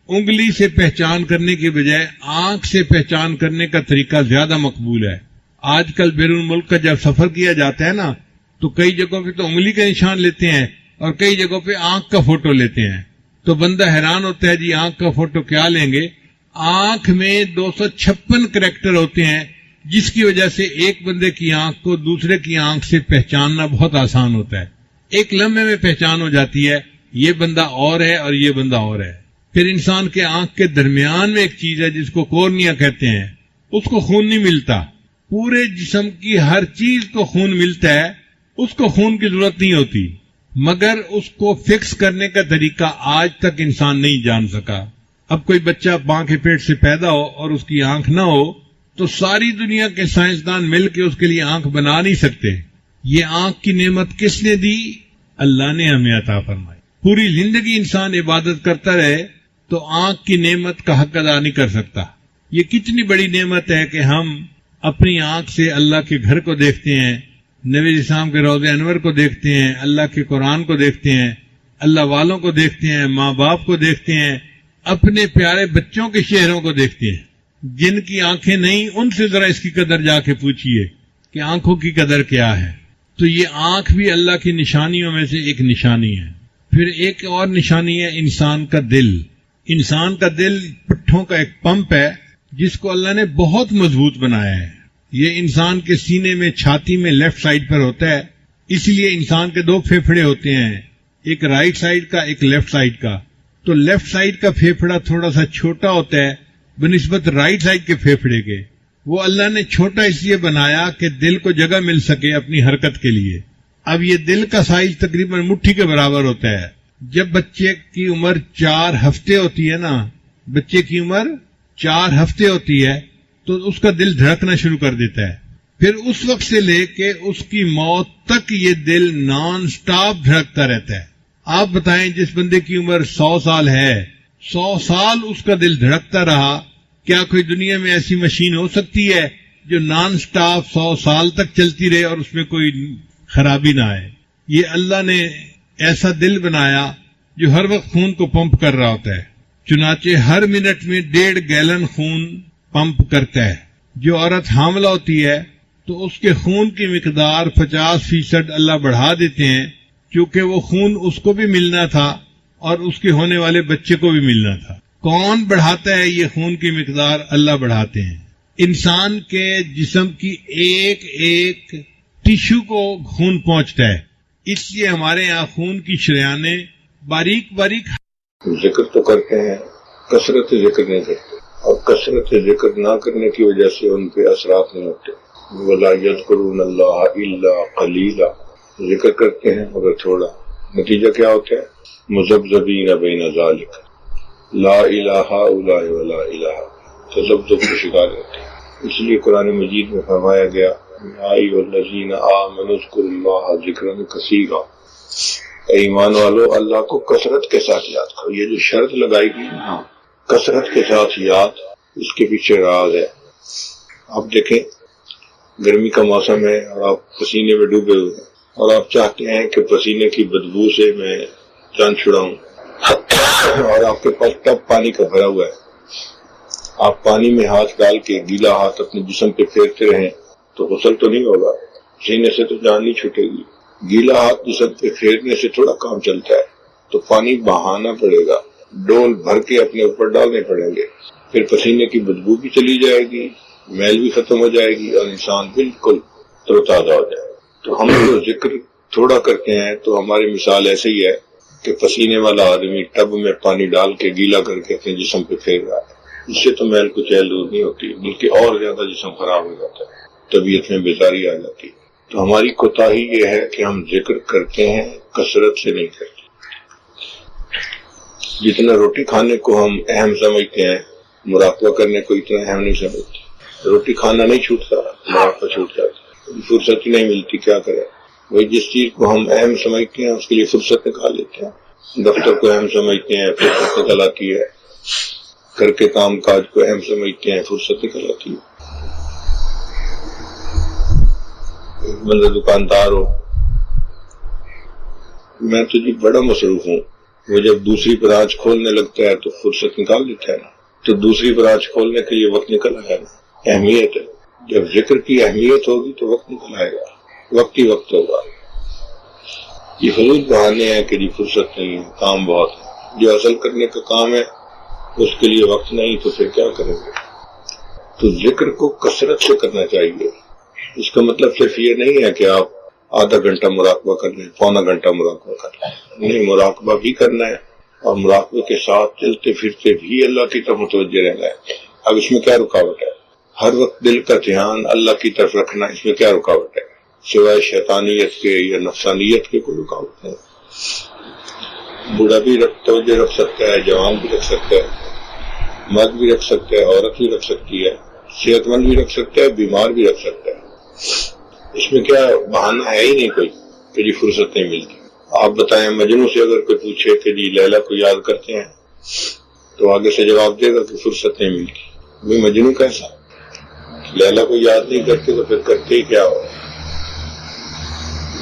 انگلی سے پہچان کرنے کی بجائے آنکھ سے پہچان کرنے کا طریقہ زیادہ مقبول ہے. آج کل بیرون ملک کا جب سفر کیا جاتا ہے نا تو کئی جگہوں پہ تو انگلی کا نشان لیتے ہیں اور کئی جگہوں پہ آنکھ کا فوٹو لیتے ہیں. تو بندہ حیران ہوتا ہے جی آنکھ کا فوٹو کیا لیں گے. آنکھ میں 256 کریکٹر ہوتے ہیں جس کی وجہ سے ایک بندے کی آنکھ کو دوسرے کی آنکھ سے پہچاننا بہت آسان ہوتا ہے. ایک لمحے میں پہچان ہو جاتی ہے یہ بندہ اور ہے اور یہ بندہ اور ہے. پھر انسان کے آنکھ کے درمیان میں ایک چیز ہے جس کو کورنیا کہتے ہیں، اس کو خون نہیں ملتا. پورے جسم کی ہر چیز کو خون ملتا ہے، اس کو خون کی ضرورت نہیں ہوتی، مگر اس کو فکس کرنے کا طریقہ آج تک انسان نہیں جان سکا. اب کوئی بچہ ماں کے پیٹ سے پیدا ہو اور اس کی آنکھ نہ ہو تو ساری دنیا کے سائنسدان مل کے اس کے لیے آنکھ بنا نہیں سکتے. یہ آنکھ کی نعمت کس نے دی؟ اللہ نے ہمیں عطا فرمائی. پوری زندگی انسان عبادت کرتا رہے تو آنکھ کی نعمت کا حق ادا نہیں کر سکتا. یہ کتنی بڑی نعمت ہے کہ ہم اپنی آنکھ سے اللہ کے گھر کو دیکھتے ہیں، نبی اسلام کے روضہ انور کو دیکھتے ہیں، اللہ کے قرآن کو دیکھتے ہیں، اللہ والوں کو دیکھتے ہیں، ماں باپ کو دیکھتے ہیں، اپنے پیارے بچوں کے چہروں کو دیکھتے ہیں. جن کی آنکھیں نہیں ان سے ذرا اس کی قدر جا کے پوچھئے کہ آنکھوں کی قدر کیا ہے. تو یہ آنکھ بھی اللہ کی نشانیوں میں سے ایک نشانی ہے. پھر ایک اور نشانی ہے انسان کا دل. انسان کا دل پٹھوں کا ایک پمپ ہے جس کو اللہ نے بہت مضبوط بنایا ہے. یہ انسان کے سینے میں، چھاتی میں لیفٹ سائڈ پر ہوتا ہے. اس لیے انسان کے 2 پھیپھڑے ہوتے ہیں، ایک رائٹ سائڈ کا، ایک لیفٹ سائڈ کا. تو لیفٹ سائڈ کا پھیپھڑا تھوڑا سا چھوٹا ہوتا ہے بنسبت رائٹ سائڈ کے پھیپھڑے کے. وہ اللہ نے چھوٹا اس لیے بنایا کہ دل کو جگہ مل سکے اپنی حرکت کے لیے. اب یہ دل کا سائز تقریباً مٹھی کے برابر ہوتا ہے. جب بچے کی عمر 4 ہفتے ہوتی ہے نا، بچے کی عمر 4 ہفتے ہوتی ہے تو اس کا دل دھڑکنا شروع کر دیتا ہے. پھر اس وقت سے لے کے اس کی موت تک یہ دل نان سٹاپ دھڑکتا رہتا ہے. آپ بتائیں جس بندے کی عمر 100 سال ہے، 100 سال اس کا دل دھڑکتا رہا، کیا کوئی دنیا میں ایسی مشین ہو سکتی ہے جو نان سٹاپ 100 سال تک چلتی رہے اور اس میں کوئی خرابی نہ آئے؟ یہ اللہ نے ایسا دل بنایا جو ہر وقت خون کو پمپ کر رہا ہوتا ہے. چنانچہ ہر منٹ میں 1.5 گیلن خون پمپ کرتا ہے. جو عورت حاملہ ہوتی ہے تو اس کے خون کی مقدار 50% اللہ بڑھا دیتے ہیں، کیونکہ وہ خون اس کو بھی ملنا تھا اور اس کے ہونے والے بچے کو بھی ملنا تھا. کون بڑھاتا ہے یہ خون کی مقدار؟ اللہ بڑھاتے ہیں. انسان کے جسم کی ایک ایک ٹیشو کو خون پہنچتا ہے، اس لیے ہمارے یہاں خون کی شریانیں باریک باریک. ذکر تو کرتے ہیں، کثرت ذکر نہیں کرتے، اور کثرت ذکر نہ کرنے کی وجہ سے ان پہ اثرات نہیں ہوتے. وَلَا يَذْكُرُونَ اللَّهَ إِلَّا قَلِيلًا، ذکر کرتے ہیں مگر تھوڑا. نتیجہ کیا ہوتا ہے؟ مذبذبین بین ذالک، لا الہ الا ولا الہ. تذبذب کا شکار ہوتے ہیں. اس لیے قرآن مجید میں فرمایا گیا یا ایھا الذین آمنوا اذکروا اللہ ذکرا کثیرا، ایمان والو اللہ کو کثرت کے ساتھ یاد کرو. یہ جو شرط لگائی گئی نا کثرت کے ساتھ یاد، اس کے پیچھے راز ہے. آپ دیکھیں گرمی کا موسم ہے اور آپ پسینے میں ڈوبے ہوئے ہیں اور آپ چاہتے ہیں کہ پسینے کی بدبو سے میں جان چھڑاؤں، اور آپ کے پاس ٹب پانی کا بھرا ہوا ہے. آپ پانی میں ہاتھ ڈال کے گیلا ہاتھ اپنے جسم پہ پھیرتے رہیں تو غسل تو نہیں ہوگا، پسینے سے تو جان نہیں چھوٹے گی. گیلا ہاتھ جسم پہ پھیرنے سے تھوڑا کام چلتا ہے، تو پانی بہانا پڑے گا، ڈول بھر کے اپنے اوپر ڈالنے پڑیں گے. پھر پسینے کی بدبو بھی چلی جائے گی، میل بھی ختم ہو جائے گی اور انسان بالکل تر و تازہ ہو جائے. تو ہم جو ذکر تھوڑا کرتے ہیں تو ہماری مثال ایسے ہی ہے کہ پسینے والا آدمی ٹب میں پانی ڈال کے گیلا کر کے اپنے جسم پہ پھیر رہا ہے. اس سے تو میل کچیل دور نہیں ہوتی بلکہ اور زیادہ جسم خراب ہو جاتا ہے، طبیعت میں بیزاری آ جاتی ہے. تو ہماری کوتاہی یہ ہے کہ ہم ذکر کرتے ہیں، کثرت سے نہیں کرتے. جتنا روٹی کھانے کو ہم اہم سمجھتے ہیں مراقبہ کرنے کو اتنا اہم نہیں سمجھتے. روٹی کھانا نہیں چھوٹتا، مراقبہ چھوٹ جاتا، فرصت ہی نہیں ملتی. کیا کریں؟ وہی جس چیز کو ہم اہم سمجھتے ہیں اس کے لیے فرصت نکال لیتے ہیں. دفتر کو اہم سمجھتے ہیں، فرصت نکل آتی ہے. گھر کے کام کاج کو اہم سمجھتے ہیں، فرصت نکل آتی ہے. بندہ دکاندار ہو، میں تو جی بڑا مصروف ہوں، وہ جب دوسری برانچ کھولنے لگتا ہے تو فرصت نکال دیتا ہے نا. تو دوسری برانچ کھولنے کے لیے وقت نکل آئے نا. اہمیت ہے. جب ذکر کی اہمیت ہوگی تو وقت نکل آئے گا، وقت ہی وقت ہوگا. یہ فضول بہانے ہیں کہ جی فرصت نہیں ہے، کام بہت ہے. جو اصل کرنے کا کام ہے اس کے لیے وقت نہیں تو پھر کیا کریں گے؟ تو ذکر کو کثرت سے کرنا چاہیے. اس کا مطلب صرف یہ نہیں ہے کہ آپ آدھا گھنٹہ مراقبہ کر لیں، پونا گھنٹہ مراقبہ کر لیں. نہیں، مراقبہ بھی کرنا ہے اور مراقبے کے ساتھ چلتے پھرتے بھی اللہ کی طرف متوجہ رہنا ہے. اب اس میں کیا رکاوٹ ہے؟ ہر وقت دل کا دھیان اللہ کی طرف رکھنا، اس میں کیا رکاوٹ ہے؟ سوائے شیطانیت کے یا نفسانیت کے کوئی رکاوٹ نہیں. بوڑھا بھی توجہ رکھ سکتا ہے، جوان بھی رکھ سکتا ہے، مرد بھی رکھ سکتا ہے، عورت بھی رکھ سکتی ہے، صحت مند بھی رکھ سکتا ہے، بیمار بھی رکھ سکتا ہے. اس میں کیا بہانہ ہے ہی نہیں کوئی کہ جی فرصت نہیں ملتی. آپ بتائیں مجنوں سے اگر کوئی پوچھے کہ جی لیلا کو یاد کرتے ہیں تو آگے سے جواب دے گا کہ فرصت نہیں ملتی. بھئی مجنوں کیسا؟ لیلا کو یاد نہیں کرتے تو پھر کرتے ہی کیا ہو؟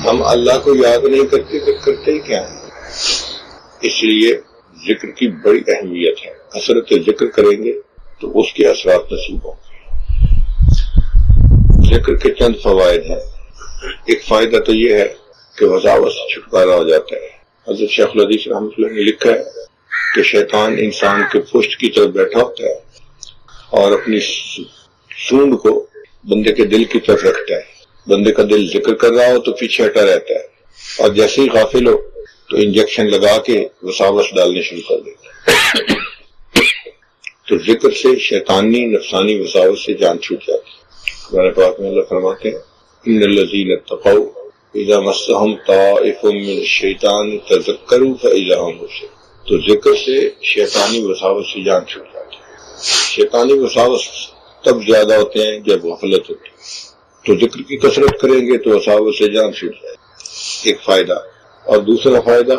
ہم اللہ کو یاد نہیں کرتے پھر کرتے ہی کیا ہے؟ اس لیے ذکر کی بڑی اہمیت ہے. کثرت ذکر کریں گے تو اس کے اثرات نصیب ہوں گے. ذکر کے چند فوائد ہیں. ایک فائدہ تو یہ ہے کہ وساوس سے چھٹکارا ہو جاتا ہے. حضرت شیخ الحدیث رحمۃ اللہ نے لکھا ہے کہ شیطان انسان کے پشت کی طرف بیٹھا ہوتا ہے اور اپنی سونڈ کو بندے کے دل کی طرف رکھتا ہے. بندے کا دل ذکر کر رہا ہو تو پیچھے ہٹا رہتا ہے اور جیسے ہی غافل ہو تو انجیکشن لگا کے وساوس ڈالنے شروع کر دیتا ہے. تو ذکر سے شیطانی نفسانی وساوس سے جان چھوٹ جاتی ہے. قرآن پاک میں اللہ فرماتے ہیں ان الذین اتقوا اذا مسهم طائف من الشیطان تذکروا فاذا هم مبصرون. تو ذکر سے شیطانی وساوس سے جان چھوٹ جاتی ہے. شیطانی وساوس تب زیادہ ہوتے ہیں جب غفلت ہوتی ہے. تو ذکر کی کثرت کریں گے تو وساوس سے جان چھوٹ جائے. ایک فائدہ. اور دوسرا فائدہ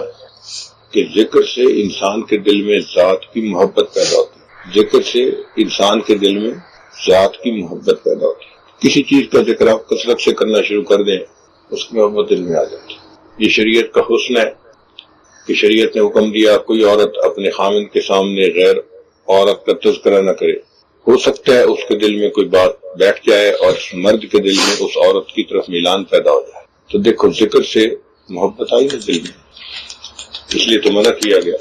کہ ذکر سے انسان کے دل میں ذات کی محبت پیدا ہوتی ہے. ذکر سے انسان کے دل میں ذات کی محبت پیدا ہوتی ہے. کسی چیز کا ذکر آپ کثرت سے کرنا شروع کر دیں اس کی محبت دل میں آ جاتی ہے. یہ شریعت کا حسن ہے کہ شریعت نے حکم دیا کوئی عورت اپنے خامند کے سامنے غیر عورت کا تذکرہ نہ کرے. ہو سکتا ہے اس کے دل میں کوئی بات بیٹھ جائے اور اس مرد کے دل میں اس عورت کی طرف میلان پیدا ہو جائے. تو دیکھو ذکر سے محبت آئی نا دل میں، اس لیے تو منع کیا گیا.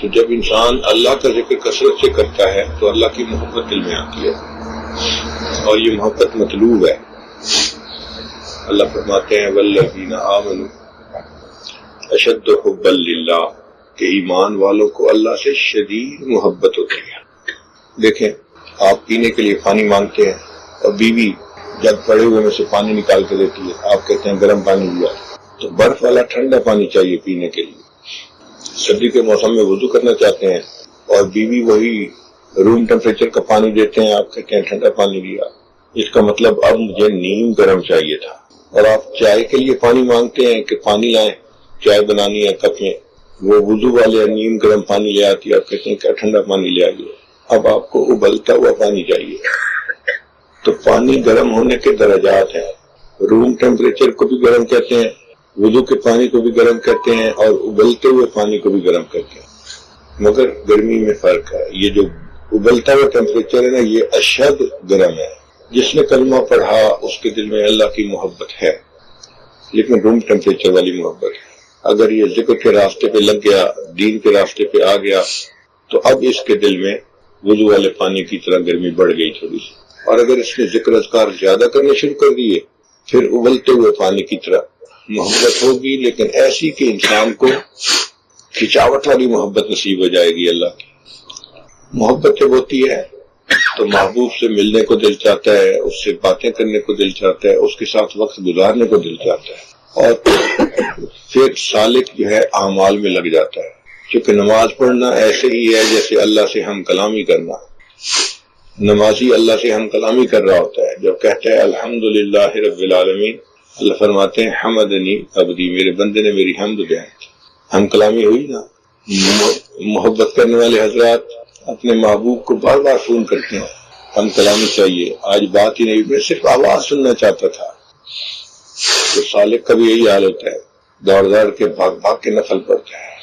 تو جب انسان اللہ کا ذکر کثرت سے کرتا ہے تو اللہ کی محبت دل میں آتی ہے اور یہ محبت مطلوب ہے. اللہ فرماتے ہیں والذین آمنوا اشد حبا للہ کہ ایمان والوں کو اللہ سے شدید محبت ہوتی ہے. دیکھیں آپ پینے کے لیے پانی مانگتے ہیں اور بیوی جب پڑے ہوئے میں سے پانی نکال کے دیتی ہے، آپ کہتے ہیں گرم پانی لیا، تو برف والا ٹھنڈا پانی چاہیے پینے کے لیے. سردی کے موسم میں وضو کرنا چاہتے ہیں اور بیوی وہی روم ٹیمپریچر کا پانی دیتے ہیں، آپ کہتے ہیں ٹھنڈا پانی دیا، اس کا مطلب اب مجھے نیم گرم چاہیے تھا۔ اور آپ چائے کے لیے پانی مانگتے ہیں کہ پانی لائیں، چائے بنانی ہے کپ میں، وہ وضو والے نیم گرم پانی لے آتی ہے، آپ کہتے ہیں کیا ٹھنڈا پانی لے آئیے، اب آپ کو ابلتا ہوا پانی چاہیے۔ تو پانی گرم ہونے کے درجات ہیں، روم ٹیمپریچر کو بھی گرم کہتے ہیں، وضو کے پانی کو بھی گرم کہتے ہیں، اور ابلتے ہوئے پانی کو بھی گرم کہتے ہیں، مگر گرمی میں فرق ہے۔ یہ جو ابلتا ہوا ٹیمپریچر ہے نا، یہ اشد گرم ہے۔ جس نے کلمہ پڑھا اس کے دل میں اللہ کی محبت ہے، لیکن روم ٹیمپریچر والی محبت ہے۔ اگر یہ ذکر کے راستے پہ لگ گیا، دین کے راستے پہ آ گیا، تو اب اس کے دل میں وضو والے پانی کی طرح گرمی بڑھ گئی تھوڑی سی۔ اور اگر اس نے ذکر اذکار زیادہ کرنے شروع کر دیے، پھر ابلتے ہوئے پانی کی طرح محبت ہوگی، لیکن ایسی کہ انسان کو کھچاوٹ والی محبت نصیب ہو جائے گی۔ اللہ کی محبت جب ہوتی ہے تو محبوب سے ملنے کو دل چاہتا ہے، اس سے باتیں کرنے کو دل چاہتا ہے، اس کے ساتھ وقت گزارنے کو دل چاہتا ہے، اور پھر سالک جو ہے اعمال میں لگ جاتا ہے۔ کیونکہ نماز پڑھنا ایسے ہی ہے جیسے اللہ سے ہم کلامی کرنا۔ نمازی اللہ سے ہم کلامی کر رہا ہوتا ہے، جب کہتا ہے الحمدللہ رب العالمین، اللہ فرماتے ہیں حمدنی عبدی، میرے بندے نے میری حمد بیان کی۔ ہم کلامی ہوئی نا۔ محبت کرنے والے حضرات اپنے محبوب کو بار بار فون کرتے ہیں، ہم کلامی چاہیے، آج بات ہی نہیں، میں صرف آواز سننا چاہتا تھا۔ تو سالک کا بھی یہی حال ہوتا ہے، دوڑ دوڑ کے بھاگ بھاگ کے نفل پڑتا ہے،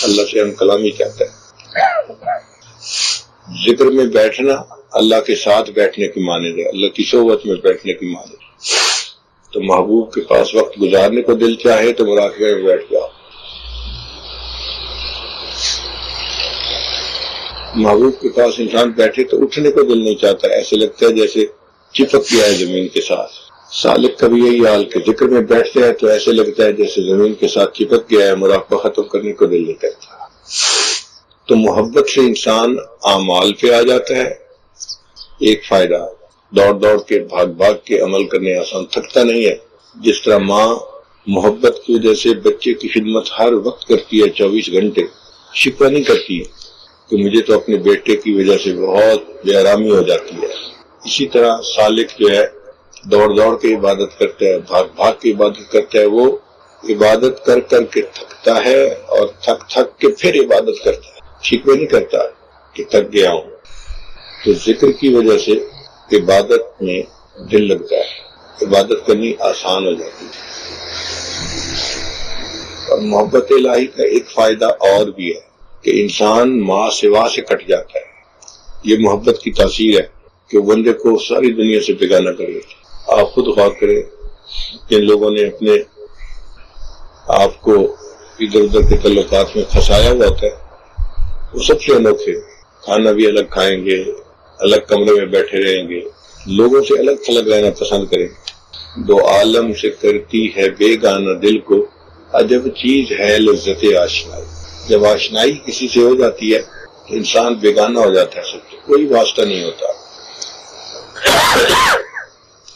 اللہ سے ہم کلامی چاہتا ہے۔ ذکر میں بیٹھنا اللہ کے ساتھ بیٹھنے کی مانند ہے، اللہ کی صحبت میں بیٹھنے کی مانند ہے۔ تو محبوب کے پاس وقت گزارنے کو دل چاہے تو مراقبے میں بیٹھ جاؤ۔ محبوب کے پاس انسان بیٹھے تو اٹھنے کو دل نہیں چاہتا، ایسے لگتا ہے جیسے چپک گیا ہے زمین کے ساتھ۔ سالک کا بھی یہی حال کہ ذکر میں بیٹھتے ہیں تو ایسے لگتا ہے جیسے زمین کے ساتھ چپک گیا ہے، مراقبہ ختم کرنے کو دل نہیں کرتا۔ تو محبت سے انسان اعمال پہ آ جاتا ہے۔ ایک فائدہ، دوڑ دوڑ کے بھاگ بھاگ کے عمل کرنے آسان، تھکتا نہیں ہے۔ جس طرح ماں محبت کی وجہ سے بچے کی خدمت ہر وقت کرتی ہے، 24 گھنٹے، شکوہ نہیں کرتی ہے کہ مجھے تو اپنے بیٹے کی وجہ سے بہت بے آرامی ہو جاتی ہے۔ اسی طرح سالک جو ہے دوڑ دوڑ کے عبادت کرتا ہے، بھاگ بھاگ کے عبادت کرتا ہے، وہ عبادت کر کر کے تھکتا ہے، اور تھک تھک کے پھر عبادت کرتا ہے، شکوہ نہیں کرتا کہ تھک گیا ہوں۔ تو ذکر کی وجہ سے عبادت میں دل لگتا ہے، عبادت کرنی آسان ہو جاتی ہے۔ اور محبت الہی کا ایک فائدہ اور بھی ہے کہ انسان ماں سوا سے کٹ جاتا ہے۔ یہ محبت کی تاثیر ہے کہ بندے کو ساری دنیا سے بیگانہ کر دیتی۔ آپ خود غور کریں، جن لوگوں نے اپنے آپ کو ادھر ادھر کے تعلقات میں پھنسایا ہوا ہوتا ہے، وہ سب سے انوکھے، کھانا بھی الگ کھائیں گے، الگ کمرے میں بیٹھے رہیں گے، لوگوں سے الگ تھلگ رہنا پسند کریں گے۔ دو عالم سے کرتی ہے بیگانہ دل کو، عجب چیز ہے لذت آشنائی۔ جب آشنائی کسی سے ہو جاتی ہے تو انسان بیگانہ ہو جاتا ہے، سب سے کوئی واسطہ نہیں ہوتا۔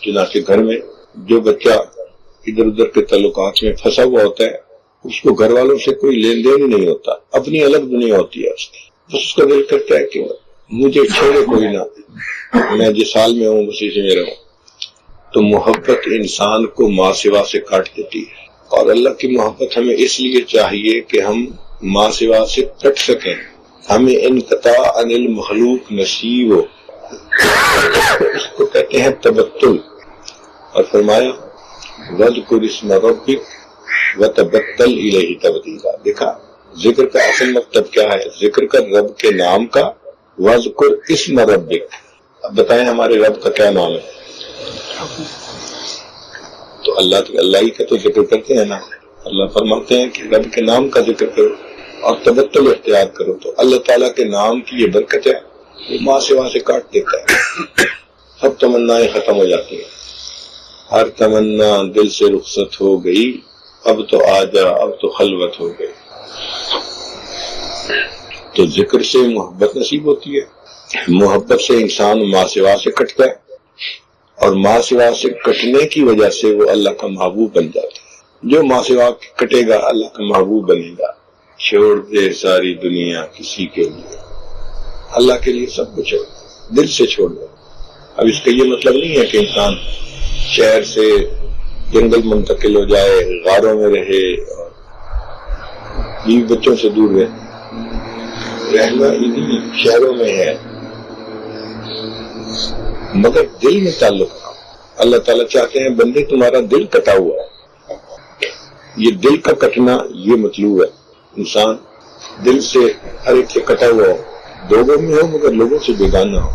چنانچہ گھر میں جو بچہ ادھر ادھر کے تعلقات میں پھنسا ہوا ہوتا ہے، اس کو گھر والوں سے کوئی لین دین ہی نہیں ہوتا، اپنی الگ دنیا ہوتی ہے اس کی۔ بس اس کا دل کرتا ہے کہ مجھے چھوڑے کوئی نہ، میں جس حال میں ہوں اسی سے میں رہوں۔ تو محبت انسان کو ماں سوا سے کاٹ دیتی ہے، اور اللہ کی محبت ہمیں اس لیے چاہیے کہ ہم ماں سوا سے کٹ سکیں، ہمیں انقطاع عن المخلوق نصیب ہو۔ اس کو کہتے ہیں تبتل۔ اور فرمایا وَاذْكُرِ اسْمَ رَبِّكَ وَتَبَتَّلْ إِلَيْهِ تَبْتِيلًا۔ دیکھا ذکر کا اصل مطلب کیا ہے؟ ذکر کا رب کے نام کا، وَاذْكُرِ اسْمَ رَبِّكَ۔ اب بتائیں ہمارے رب کا کیا نام ہے؟ تو اللہ ہی کا تو ذکر کرتے ہیں نا۔ اللہ فرماتے ہیں کہ رب کے نام کا ذکر کرو اور تبتل اختیار کرو، تو اللہ تعالیٰ کے نام کی یہ برکت ہے، وہ ماں سوا سے کاٹ دیتا ہے، سب تمنائیں ختم ہو جاتی ہیں۔ ہر تمنا دل سے رخصت ہو گئی، اب تو آجا، اب تو خلوت ہو گئی۔ تو ذکر سے محبت نصیب ہوتی ہے، محبت سے انسان ماں سوا سے کٹتا ہے، اور ماں سوا سے کٹنے کی وجہ سے وہ اللہ کا محبوب بن جاتا ہے۔ جو ماں سوا کٹے گا اللہ کا محبوب بنے گا۔ چھوڑ دے ساری دنیا کسی کے لیے، اللہ کے لیے سب کچھ چھوڑ دو، دل سے چھوڑ دو۔ اب اس کا یہ مطلب نہیں ہے کہ انسان شہر سے جنگل منتقل ہو جائے، غاروں میں رہے اور بیوی بچوں سے دور رہے۔ رہنا انہی شہروں میں ہے مگر دل میں تعلق نہ ہو۔ اللہ تعالیٰ چاہتے ہیں بندے تمہارا دل کٹا ہوا ہے، یہ دل کا کٹنا یہ مطلوب ہے۔ انسان دل سے ہر ایک سے کٹا ہوا ہو، لوگوں میں ہو مگر لوگوں سے بیگانہ ہو،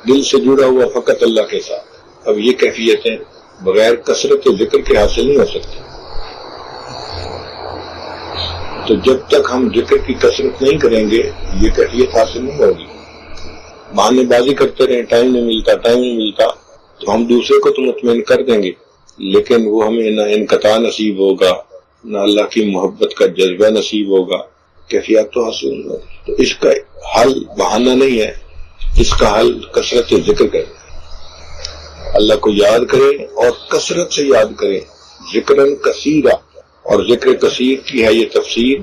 دل سے جڑا ہوا فقط اللہ کے ساتھ۔ اب یہ کیفیتیں بغیر کثرت ذکر کے حاصل نہیں ہو سکتی۔ تو جب تک ہم ذکر کی کثرت نہیں کریں گے یہ کیفیت حاصل نہیں ہوگی۔ بہانے بازی کرتے رہیں، ٹائم نہیں ملتا تو ہم دوسرے کو تو مطمئن کر دیں گے لیکن وہ ہمیں نہ انقطاع نصیب ہوگا، نہ اللہ کی محبت کا جذبہ نصیب ہوگا، کیفیت تو حاصل نہیں ہوگی۔ تو اس کا حل بہانہ نہیں ہے، اس کا حل کثرت ذکر کرنا ہے۔ اللہ کو یاد کریں اور کثرت سے یاد کریں، ذکرن کثیرا۔ اور ذکر کثیر کی ہے یہ تفسیر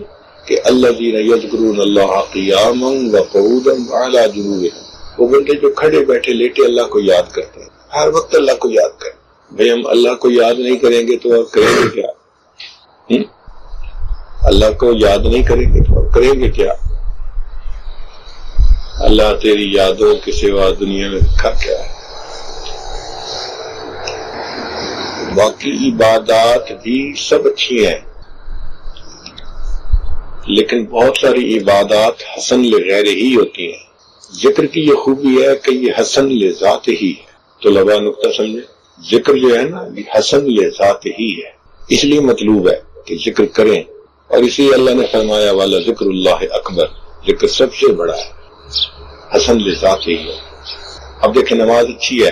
کہ الذین یذکرون اللہ قیاما وقعودا وعلی جنوبہم، وہ بندے جو کھڑے بیٹھے لیٹے اللہ کو یاد کرتے ہیں، ہر وقت اللہ کو یاد کریں۔ بھئی ہم اللہ کو یاد نہیں کریں گے تو اور کریں گے کیا؟ اللہ کو یاد نہیں کریں گے تو اور کریں گے کیا؟ اللہ تیری یادوں کے سوا دنیا میں رکھا کیا ہے؟ باقی عبادات بھی سب اچھی ہیں لیکن بہت ساری عبادات حسن لغیر ہی ہوتی ہیں۔ ذکر کی یہ خوبی ہے کہ یہ حسن لذات ہی ہے۔ تو لبا نقطہ سمجھے، ذکر جو ہے نا یہ حسن لذات ہی ہے، اس لیے مطلوب ہے کہ ذکر کریں۔ اور اسی اللہ نے فرمایا والا ذکر اللہ اکبر، ذکر سب سے بڑا ہے، حسن لذات ہی ہے۔ اب دیکھیں نماز اچھی ہے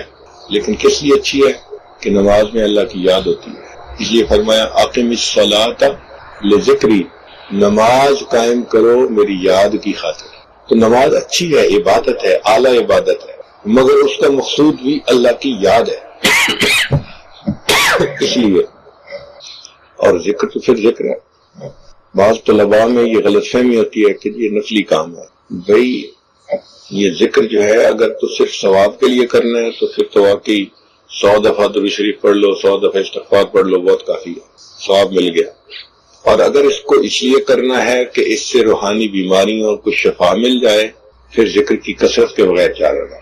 لیکن کس لیے اچھی ہے کہ نماز میں اللہ کی یاد ہوتی ہے، اس لیے فرمایا اقم الصلاۃ لذکری، نماز قائم کرو میری یاد کی خاطر۔ تو نماز اچھی ہے، عبادت ہے، اعلیٰ عبادت ہے مگر اس کا مقصود بھی اللہ کی یاد ہے اس لیے۔ اور ذکر تو پھر ذکر ہے۔ بعض طلباء میں یہ غلط فہمی ہوتی ہے کہ یہ نفلی کام ہے۔ بھئی یہ ذکر جو ہے اگر تو صرف ثواب کے لیے کرنا ہے تو پھر تو واقعی 100 دفعہ درود شریف پڑھ لو، 100 دفعہ استغفار پڑھ لو، بہت کافی ہے، ثواب مل گیا۔ اور اگر اس کو اس لیے کرنا ہے کہ اس سے روحانی بیماریوں کو شفا مل جائے پھر ذکر کی کثرت کے بغیر چارہ رہا۔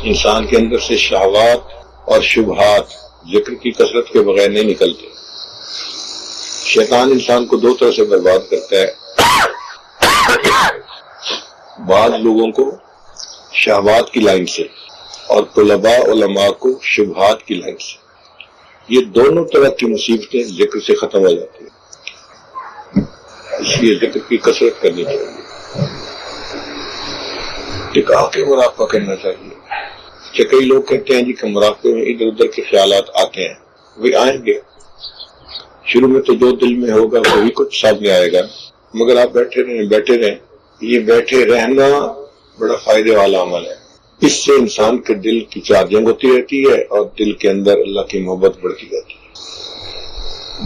انسان کے اندر سے شہوات اور شبہات ذکر کی کثرت کے بغیر نہیں نکلتے۔ شیطان انسان کو دو طرح سے برباد کرتا ہے، بعض لوگوں کو شہوات کی لائن سے اور طلباء علماء کو شبہات کی لائن سے۔ یہ دونوں طرح کی مصیبتیں ذکر سے ختم ہو جاتی ہیں، اس لیے ذکر کی کثرت کرنی چاہیے، ٹکا کے مراقبہ کرنا چاہیے۔ کئی لوگ کہتے ہیں جی کہ مراقبے میں ادھر ادھر کے خیالات آتے ہیں، وہ آئیں گے، شروع میں تو جو دل میں ہوگا وہی کچھ سامنے آئے گا، مگر آپ بیٹھے رہیں۔ یہ بیٹھے رہنا بڑا فائدے والا عمل ہے، اس سے انسان کے دل کی چارجنگ ہوتی رہتی ہے اور دل کے اندر اللہ کی محبت بڑھتی رہتی ہے۔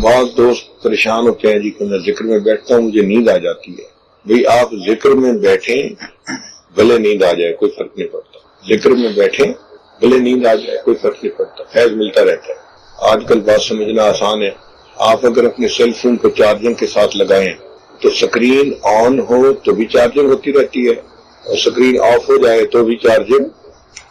بعض دوست پریشان ہوتے ہیں جی کہ میں ذکر میں بیٹھتا ہوں مجھے نیند آ جاتی ہے۔ بھئی آپ ذکر میں بیٹھیں بھلے نیند آ جائے کوئی فرق نہیں پڑتا، ذکر میں بیٹھیں بھلے نیند آ جائے کوئی فرق نہیں پڑتا، فیض ملتا رہتا ہے۔ آج کل بات سمجھنا آسان ہے، آپ اگر اپنے سیل فون کو چارجنگ کے ساتھ لگائیں تو سکرین آن ہو تو بھی چارجنگ ہوتی رہتی ہے اور سکرین آف ہو جائے تو بھی چارجنگ